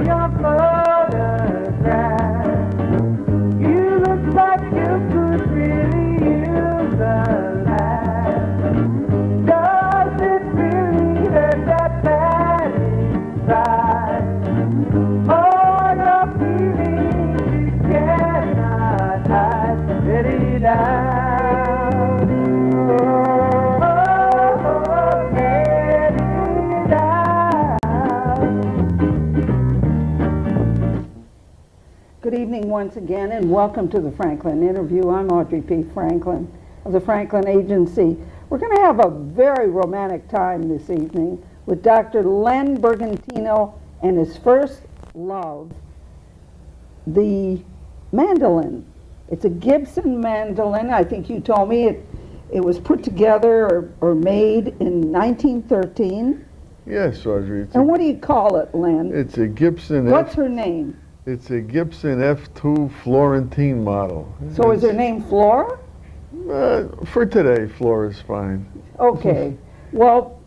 your photograph. You look like you could really use a laugh. Does it really hurt that bad inside? All your feelings you cannot hide. Let it out. Let it out. Good evening once again, and welcome to the Franklyn interview. I'm Audrey P. Franklyn of the Franklyn Agency. We're going to have a very romantic time this evening with Dr. Len Bergantino and his first love, the mandolin. It's a Gibson mandolin. I think you told me it was put together or made in 1913. Yes, Audrey. And what do you call it, Len? It's a Gibson. What's her name? It's a Gibson F2 Florentine model. So is her name Flora? For today, Flora's fine. Okay. Well,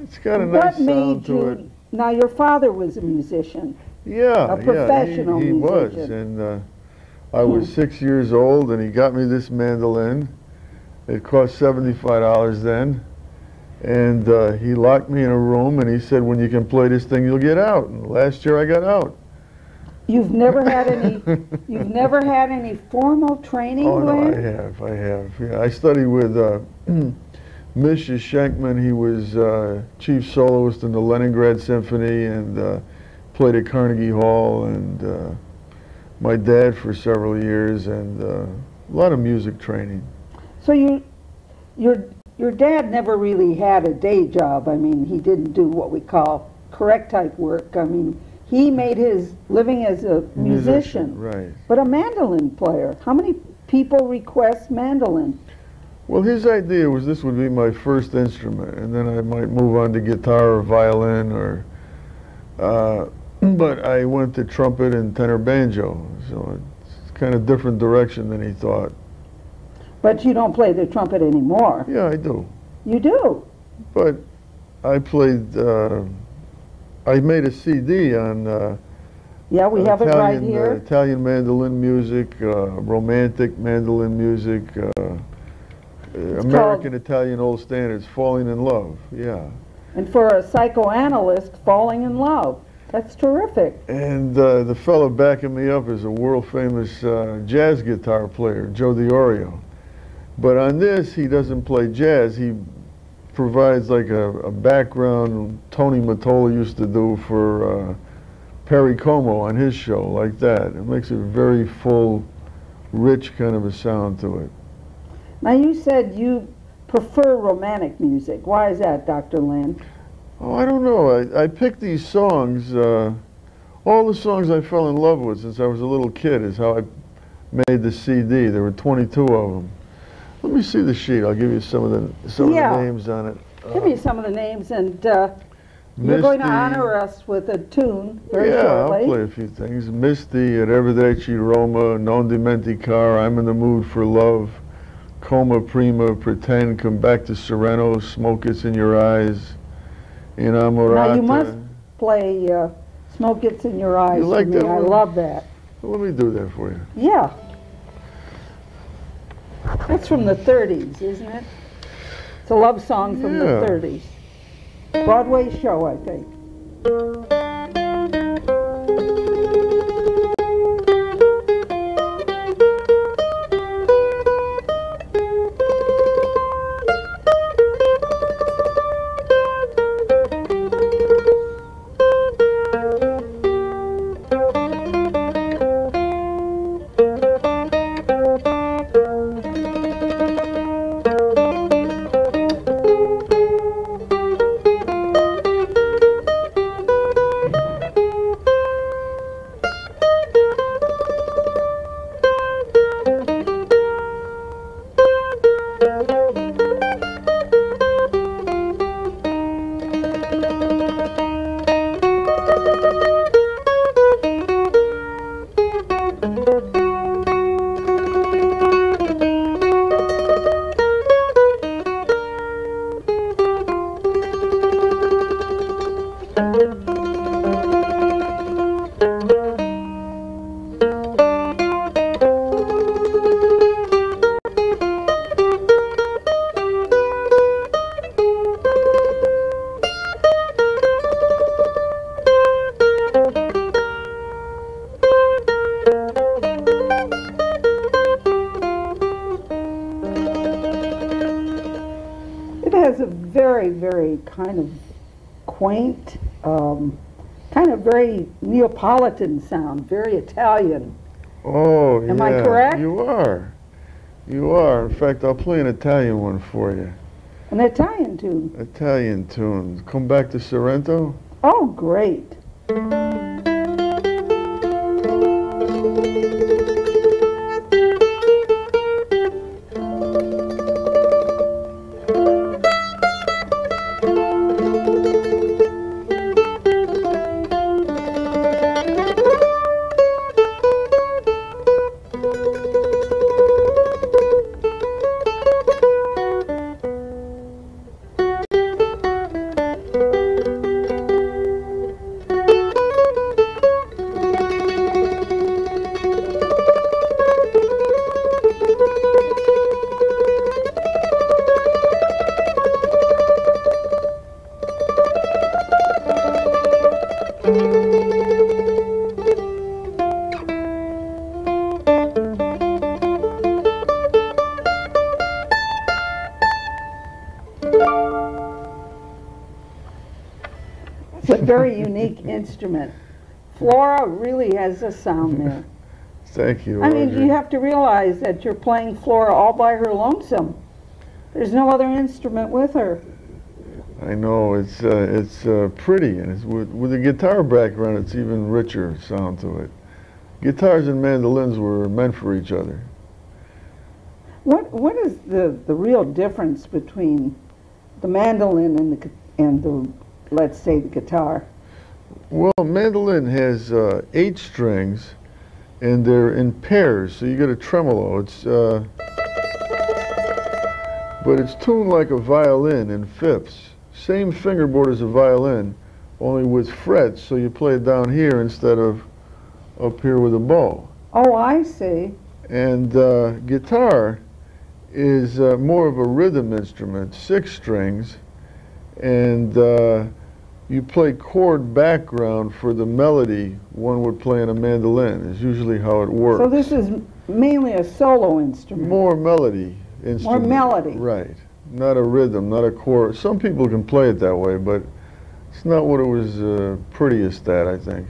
It's got a nice what sound made to you? it. Now, your father was a musician. Yeah, a professional he was, musician. and I was 6 years old, and he got me this mandolin. It cost $75 then, and he locked me in a room, and he said, "When you can play this thing, you'll get out." And last year, I got out. You've never had any. You've never had any formal training, Oh no, Len? I have. Yeah, I studied with Mischa Shenkyman. He was chief soloist in the Leningrad Symphony and played at Carnegie Hall, and my dad for several years, and a lot of music training. So your dad never really had a day job. I mean, he didn't do what we call correct type work. I mean, he made his living as a musician. Right. But a mandolin player. How many people request mandolin? Well, his idea was this would be my first instrument, and then I might move on to guitar or violin, or. But I went to trumpet and tenor banjo, so it's kind of different direction than he thought. But you don't play the trumpet anymore. Yeah, I do. You do? But I played. I made a CD on. Yeah, we have it right here. Italian mandolin music, romantic mandolin music, American Italian old standards, falling in love. Yeah. And for a psychoanalyst, falling in love. That's terrific. And the fellow backing me up is a world famous jazz guitar player, Joe DiOrio. But on this, he doesn't play jazz. He provides like a background Tony Mottola used to do for Perry Como on his show, like that. It makes a very full, rich kind of a sound to it. Now, you said you prefer romantic music. Why is that, Dr. Len? Oh, I don't know. I picked these songs, all the songs I fell in love with since I was a little kid is how I made the CD. There were 22 of them. Let me see the sheet. I'll give you some of the names on it. Give me some of the names, and you're going to honor us with a tune very shortly. I'll play a few things. Misty, Arrivederci Roma, Non Dimenticar, I'm in the Mood for Love, Coma Prima, Pretend, Come Back to Sereno, Smoke Gets in Your Eyes, Inamorata. Now you must play Smoke Gets in Your Eyes. You like for me. that one? I love that. Well, let me do that for you. Yeah. That's from the 30s, isn't it? It's a love song from the 30s. Broadway show, I think. very, very kind of quaint, kind of very Neapolitan sound, very Italian. Oh, Am I correct? You are. You are. In fact, I'll play an Italian one for you. An Italian tune. Italian tune. Come Back to Sorrento? Oh, great. It's a very unique instrument. Flora really has a sound there. Thank you, I mean, Audrey. you have to realize that you're playing Flora all by her lonesome. There's no other instrument with her. I know, it's pretty, and it's with a guitar background, it's even richer sound to it. Guitars and mandolins were meant for each other. What is the real difference between the mandolin and the let's say the guitar? Well, mandolin has 8 strings, and they're in pairs, so you get a tremolo. It's but it's tuned like a violin in fifths. Same fingerboard as a violin, only with frets, so you play it down here instead of up here with a bow. Oh, I see. And guitar is more of a rhythm instrument, 6 strings, and you play chord background for the melody one would play on a mandolin, is usually how it works. So this is mainly a solo instrument. More melody instrument. More melody. Right. Not a rhythm, not a chord. Some people can play it that way, but it's not what it was prettiest at, I think.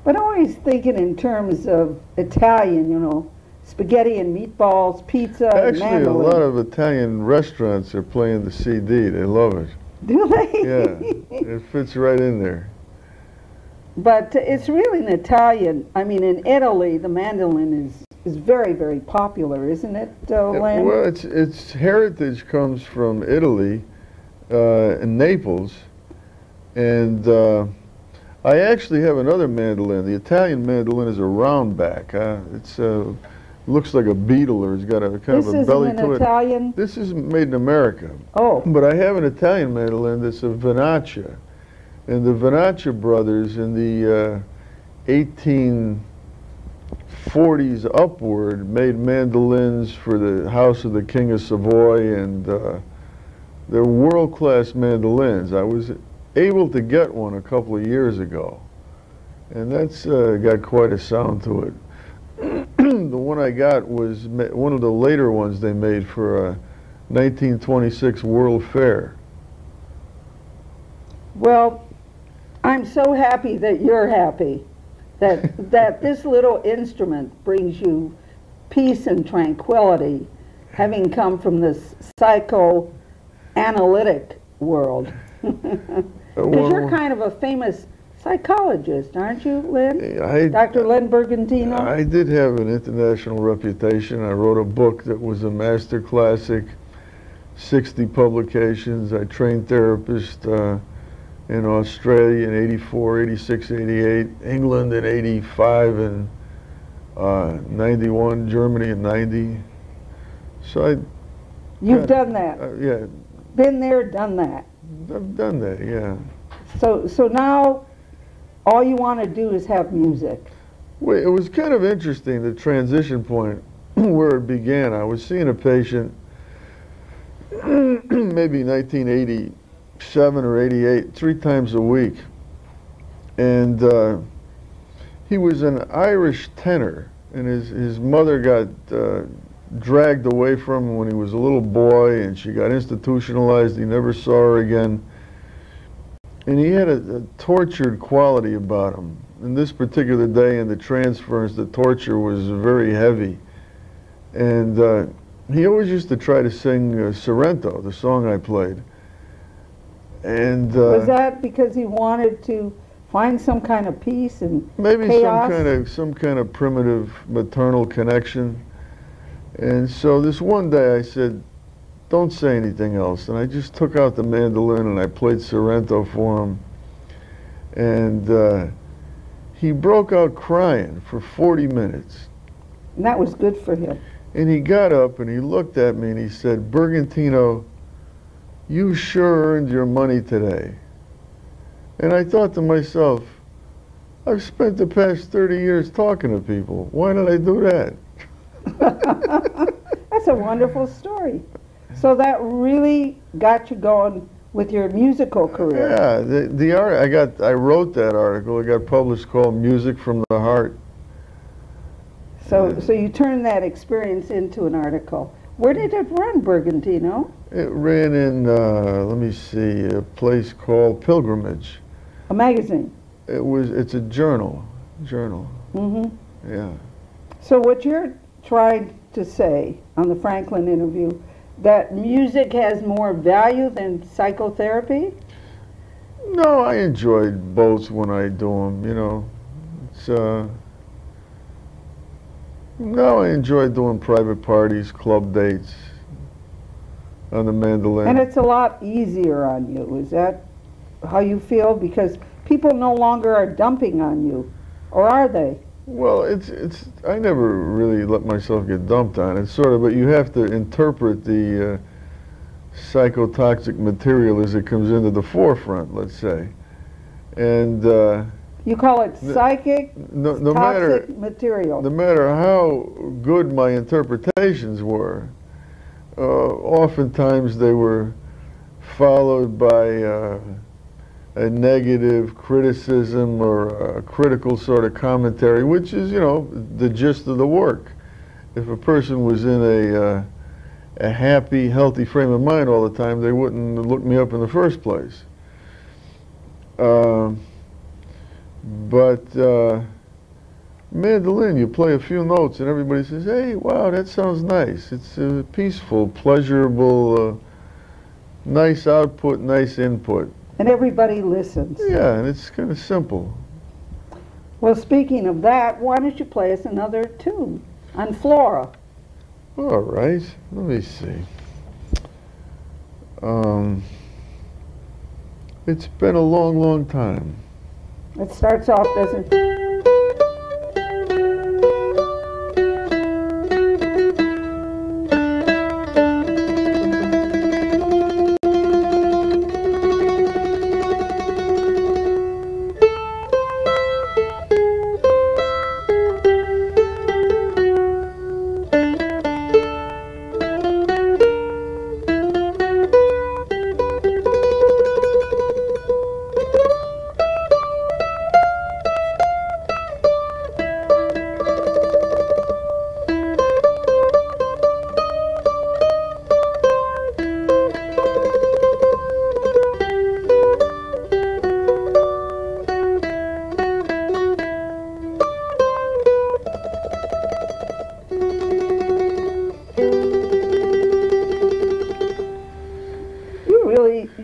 But I'm always thinking in terms of Italian, you know, spaghetti and meatballs, pizza, and Actually, a mandolin. lot of Italian restaurants are playing the CD. They love it. Do they? Yeah, it fits right in there. But it's really an Italian. I mean, in Italy, the mandolin is very, very popular, isn't it, Len? Well, its heritage comes from Italy, in Naples, and I actually have another mandolin. The Italian mandolin is a round back. It's looks like a beetle, or it's got a kind of a belly This to isn't it. an Italian? This is made in America. Oh. But I have an Italian mandolin that's a Venaccia. And the Venaccia brothers in the 1840s upward made mandolins for the house of the King of Savoy, and they're world-class mandolins. I was able to get one a couple of years ago, and that's got quite a sound to it. The one I got was one of the later ones they made for a 1926 World Fair. Well, I'm so happy that you're happy, that this little instrument brings you peace and tranquility, having come from this psychoanalytic world. Because you're kind of a famous psychologist, aren't you, Len? Dr. Len Bergantino? I did have an international reputation. I wrote a book that was a master classic, 60 publications. I trained therapists in Australia in 84, 86, 88, England in 85, and 91, Germany in 90. So You've done that. Yeah, Been there, done that. I've done that, yeah. So now all you want to do is have music. Well, it was kind of interesting, the transition point where it began. I was seeing a patient maybe 1987 or 88, 3 times a week. And he was an Irish tenor, and his mother got dragged away from him when he was a little boy, and she got institutionalized. He never saw her again. And he had a tortured quality about him. And this particular day in the transference, the torture was very heavy. And he always used to try to sing Sorrento, the song I played. And was that because he wanted to find some kind of peace and maybe chaos? some kind of primitive maternal connection? And so this one day I said, don't say anything else. And I just took out the mandolin and I played Sorrento for him. And he broke out crying for 40 minutes. And that was good for him. And he got up and he looked at me and he said, Bergantino, you sure earned your money today. And I thought to myself, I've spent the past 30 years talking to people. Why did I do that? That's a wonderful story. So that really got you going with your musical career. Yeah, I wrote that article. It got published, called Music from the Heart. So you turned that experience into an article. Where did it run, Bergantino? It ran in, let me see, a place called Pilgrimage. A magazine? It's a journal. Mm-hmm. Yeah. So what you're trying to say on the Franklyn interview, that music has more value than psychotherapy? No, I enjoyed both when I do them, you know. It's, no, I enjoy doing private parties, club dates on the mandolin. And it's a lot easier on you. Is that how you feel? Because people no longer are dumping on you, or are they? Well, I never really let myself get dumped on. It's sort of, but you have to interpret the psychotoxic material as it comes into the forefront, let's say. And you call it psychic toxic material. No matter how good my interpretations were, oftentimes they were followed by a negative criticism or a critical sort of commentary, which is, you know, the gist of the work. If a person was in a happy, healthy frame of mind all the time, they wouldn't look me up in the first place. But mandolin, you play a few notes and everybody says, hey, wow, that sounds nice. It's peaceful, pleasurable, nice output, nice input. And everybody listens. Yeah, and it's kind of simple. Well, speaking of that, why don't you play us another tune on Flora? All right, let me see. It's been a long, long time. It starts off, doesn't it?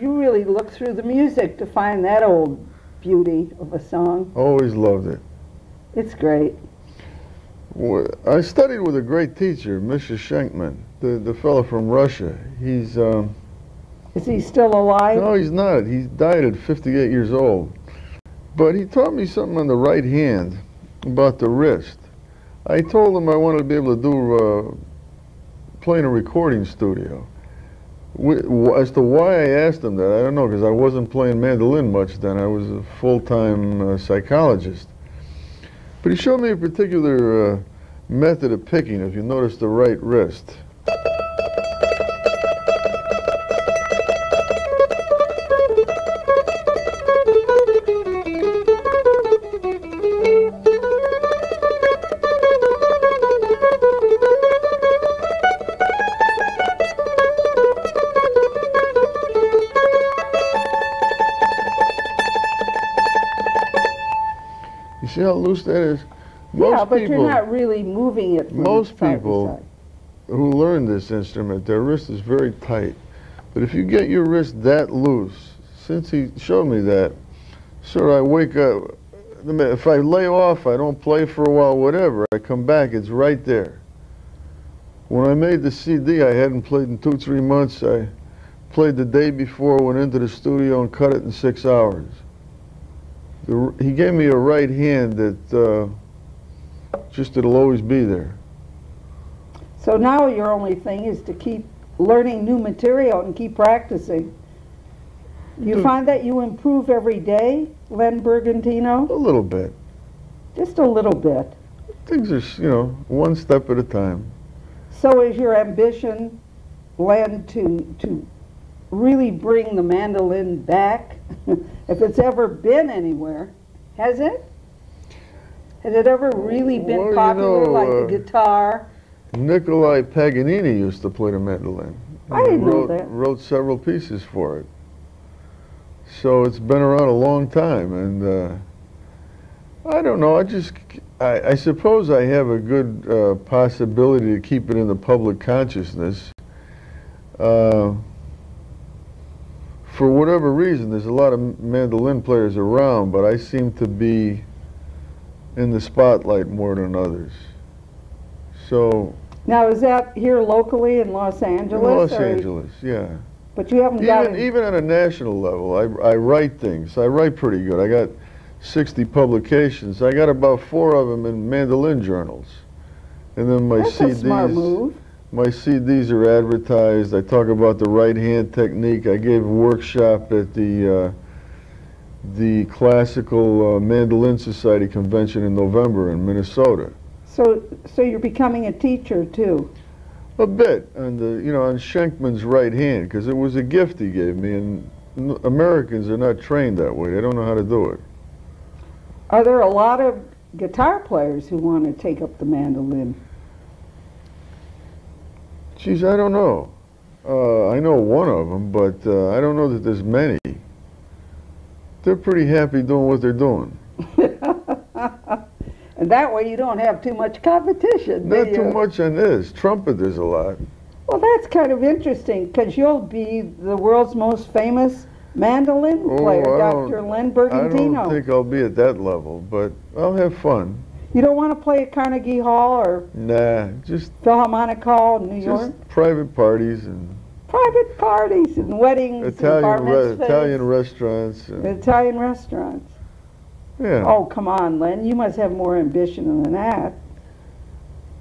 You really look through the music to find that old beauty of a song. Always loved it. It's great. Well, I studied with a great teacher, Mischa Shenkyman, the fellow from Russia. He's Is he still alive? no, he's not. He died at 58 years old. But he taught me something on the right hand about the wrist. I told him I wanted to be able to do play in a recording studio. As to why I asked him that, I don't know, because I wasn't playing mandolin much then. I was a full-time psychologist. But he showed me a particular method of picking, if you notice the right wrist. See how loose that is? Yeah, but you're not really moving it from Most side to people side. who learn this instrument, their wrist is very tight. But if you get your wrist that loose, since he showed me that, sort of I wake up, if I lay off, I don't play for a while, whatever, I come back, it's right there. When I made the CD, I hadn't played in 2-3 months. I played the day before, went into the studio and cut it in 6 hours. He gave me a right hand that just it'll always be there. So now your only thing is to keep learning new material and keep practicing. You find that you improve every day, Len Bergantino? A little bit. Just a little bit. Things are, you know, one step at a time. So is your ambition, Len, to really bring the mandolin back? If it's ever been anywhere, has it? Has it ever really been Well, popular you know, like the guitar? Nikolai Paganini used to play the mandolin. I didn't know wrote, that. Wrote several pieces for it. So it's been around a long time, and I don't know, I suppose I have a good possibility to keep it in the public consciousness. For whatever reason, there's a lot of mandolin players around, but I seem to be in the spotlight more than others. So, Now, is that here locally in Los Angeles? Los or- Angeles, yeah. But you haven't got Even at a national level, I write things. I write pretty good. I got 60 publications. I got about 4 of them in mandolin journals. And then my That's CDs. a smart move. My CDs are advertised. I talk about the right hand technique. I gave a workshop at the Classical Mandolin Society convention in November in Minnesota. So you're becoming a teacher too. A bit on on Shenkman's right hand, because it was a gift he gave me, and Americans are not trained that way. They don't know how to do it. Are there a lot of guitar players who want to take up the mandolin? Geez, I don't know. I know one of them, but I don't know that there's many. They're pretty happy doing what they're doing. And that way you don't have too much competition, do Not you? too much on this. Trumpet, there's a lot. Well, that's kind of interesting, because you'll be the world's most famous mandolin player, Dr. Len Bergantino. I don't think I'll be at that level, but I'll have fun. You don't want to play at Carnegie Hall or Nah, just Philharmonic Hall in New York? private parties and Private parties and weddings and bar mitzvahs. Italian restaurants. Italian restaurants. Yeah. Oh, come on, Len. You must have more ambition than that.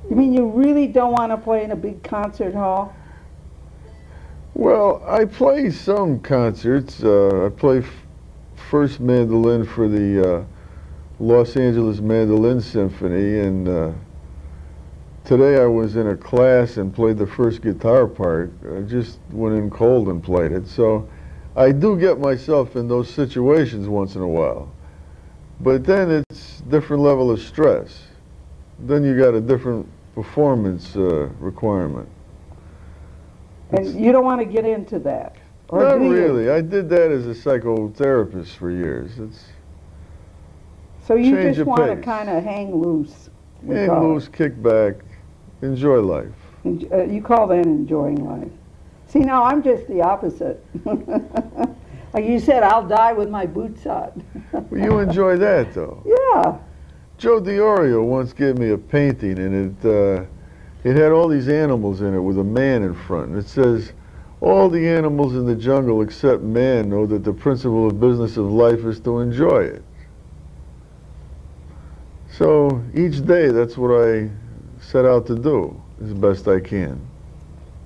You mean you really don't want to play in a big concert hall? Well, I play some concerts. I play first mandolin for the Los Angeles Mandolin Symphony, and today I was in a class and played the first guitar part. I just went in cold and played it. So I do get myself in those situations once in a while. But then it's a different level of stress. Then you got a different performance requirement. And you don't want to get into that? Or Not do you? really. I did that as a psychotherapist for years. So you change just of want to pace. kind of hang loose? we Hang call it. loose, kick back, enjoy life. You call that enjoying life. See, now I'm just the opposite. Like you said, I'll die with my boots on. Well, you enjoy that, though. Yeah. Joe DiOrio once gave me a painting, and it had all these animals in it with a man in front. And it says, all the animals in the jungle except man know that the principle of business of life is to enjoy it. So each day, that's what I set out to do as best I can.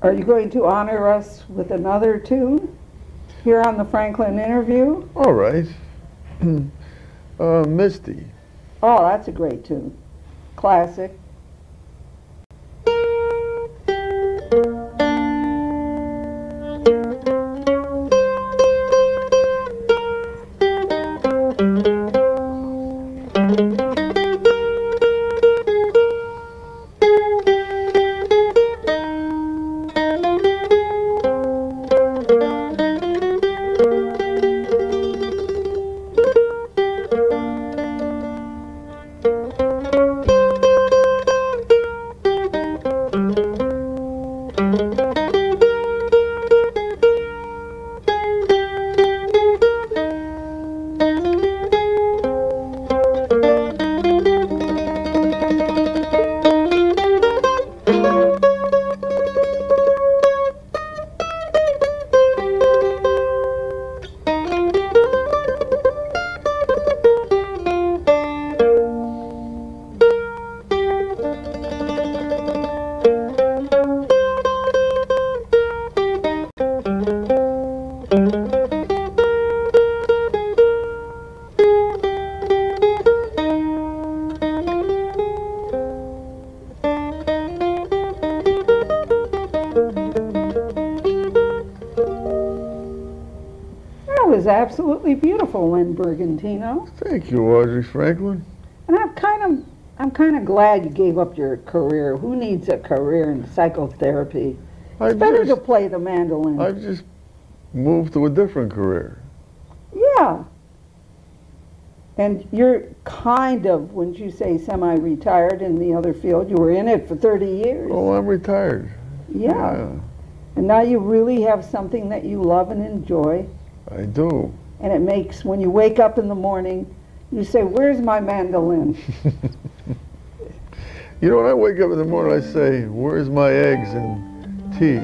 Are you going to honor us with another tune here on the Franklyn interview? All right. Misty. Oh, that's a great tune. Classic. is absolutely beautiful, Len Bergantino. Thank you, Audrey Franklyn. And I'm kind of glad you gave up your career. Who needs a career in psychotherapy? It's better to play the mandolin. I've just moved to a different career. Yeah. And you're kind of, wouldn't you say, semi-retired in the other field? You were in it for 30 years. Oh, I'm retired. Yeah. And now you really have something that you love and enjoy. I do. And it makes, when you wake up in the morning, you say, where's my mandolin? You know, when I wake up in the morning, I say, where's my eggs and tea?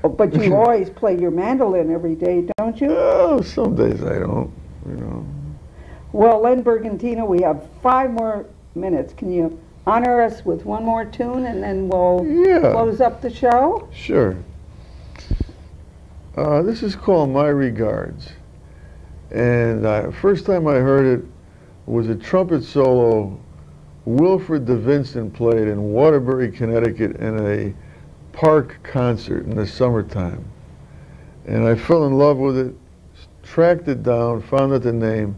But you always play your mandolin every day, don't you? Oh, some days I don't, you know. Well, Len Bergantino, we have 5 more minutes. Can you honor us with one more tune, and then we'll close up the show? Sure. This is called My Regards. And first time I heard it was a trumpet solo Wilfred de Vincent played in Waterbury, Connecticut in a park concert in the summertime. And I fell in love with it, tracked it down, found out the name.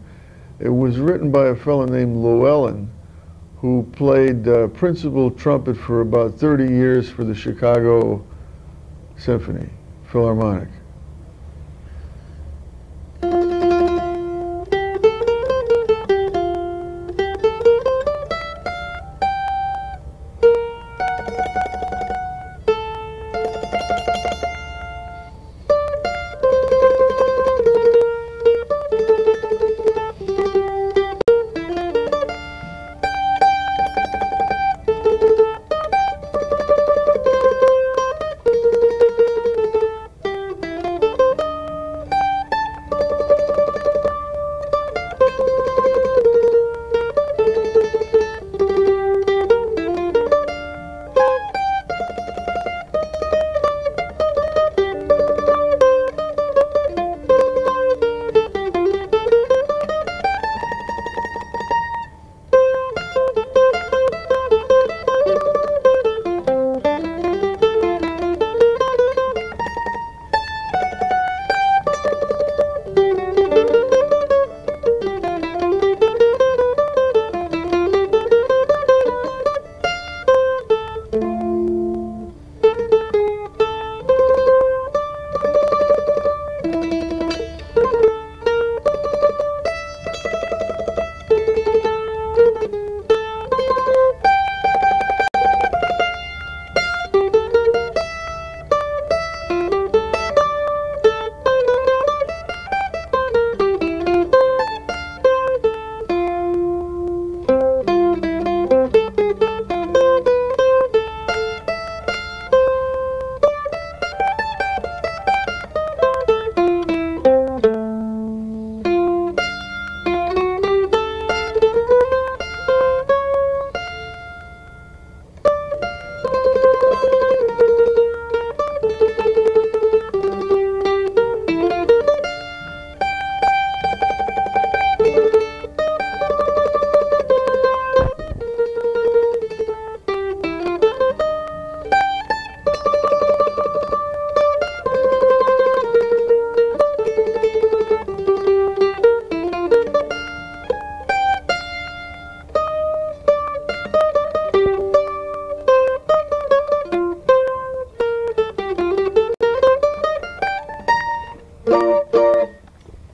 It was written by a fellow named Llewellyn, who played principal trumpet for about 30 years for the Chicago Symphony Philharmonic.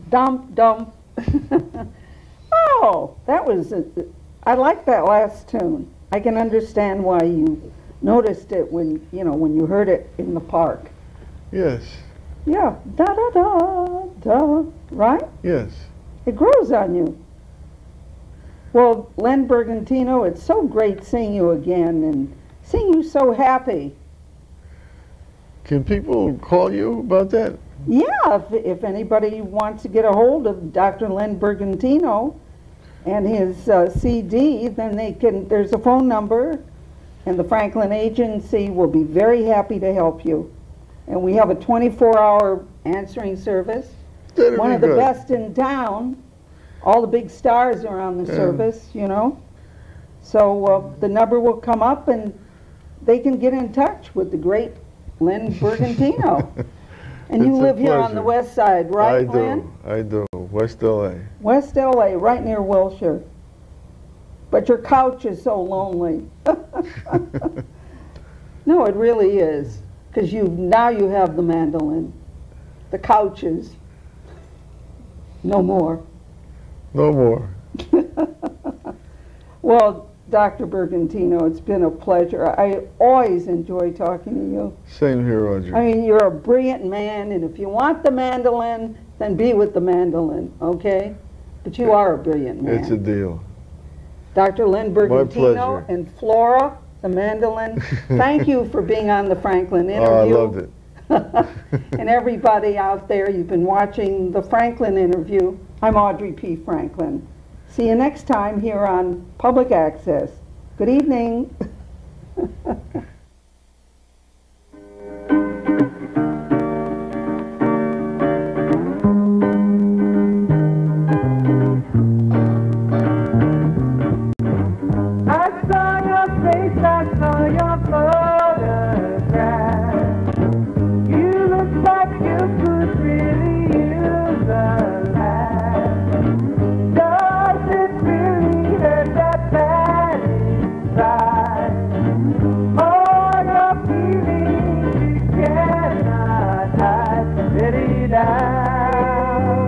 Dump, dump. Oh, that was, I like that last tune. I can understand why you noticed it when, you know, when you heard it in the park. Yes. Yeah, da da da da, right? Yes. It grows on you. Well, Len Bergantino, it's so great seeing you again and seeing you so happy. Can people call you about that? Yeah, if anybody wants to get a hold of Dr. Len Bergantino and his CD, then they can, there's a phone number, and the Franklyn Agency will be very happy to help you. And we have a 24-hour answering service, one of the best in town. All the big stars are on the service, you know. So the number will come up and they can get in touch with the great Len Bergantino. And you It's a live here on the pleasure. west side, right, I Len? do. I do. West LA. West LA, right near Wilshire. But your couch is so lonely. No, it really is. Because now you have the mandolin. The couches. No more. No more. Well, Dr. Bergantino, it's been a pleasure. I always enjoy talking to you. Same here, Audrey. I mean, you're a brilliant man, and if you want the mandolin, then be with the mandolin, okay? But you are a brilliant man. It's a deal. Dr. Len Bergantino pleasure. and Flora, the mandolin, thank you for being on the Franklyn interview. Oh, I loved it. And everybody out there, you've been watching the Franklyn interview. I'm Audrey P. Franklyn. See you next time here on Public Access. Good evening. I saw your face, I saw your photograph. You look like you could really use a laugh. Does it really hurt that bad inside? All your feelings you cannot hide. Pity down.